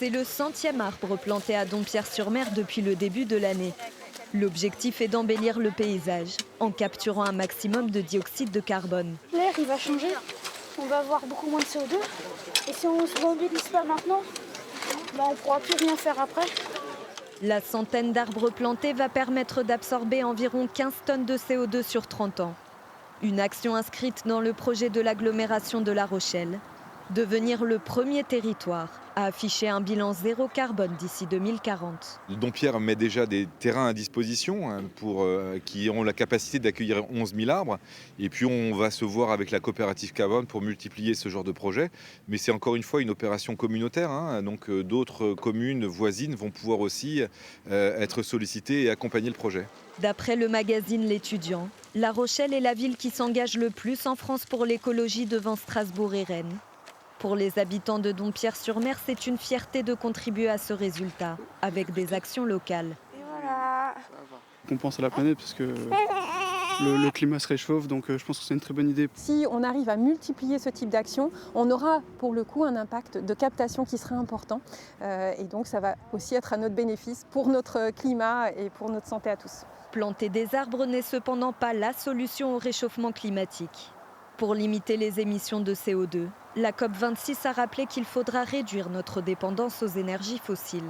C'est le 100e arbre planté à Dompierre-sur-Mer depuis le début de l'année. L'objectif est d'embellir le paysage en capturant un maximum de dioxyde de carbone. L'air, il va changer. On va avoir beaucoup moins de CO2. Et si on ne se mobilise pas maintenant, on ne pourra plus rien faire après. La centaine d'arbres plantés va permettre d'absorber environ 15 tonnes de CO2 sur 30 ans. Une action inscrite dans le projet de l'agglomération de La Rochelle. Devenir le premier territoire à afficher un bilan zéro carbone d'ici 2040. Dompierre met déjà des terrains à disposition qui ont la capacité d'accueillir 11 000 arbres. Et puis on va se voir avec la coopérative carbone pour multiplier ce genre de projet. Mais c'est encore une fois une opération communautaire. Donc d'autres communes voisines vont pouvoir aussi être sollicitées et accompagner le projet. D'après le magazine L'Étudiant, La Rochelle est la ville qui s'engage le plus en France pour l'écologie devant Strasbourg et Rennes. Pour les habitants de Dompierre-sur-Mer, c'est une fierté de contribuer à ce résultat, avec des actions locales. Et voilà. On pense à la planète parce que le climat se réchauffe, donc je pense que c'est une très bonne idée. Si on arrive à multiplier ce type d'action, on aura pour le coup un impact de captation qui sera important. Et donc ça va aussi être à notre bénéfice pour notre climat et pour notre santé à tous. Planter des arbres n'est cependant pas la solution au réchauffement climatique. Pour limiter les émissions de CO2, la COP26 a rappelé qu'il faudra réduire notre dépendance aux énergies fossiles.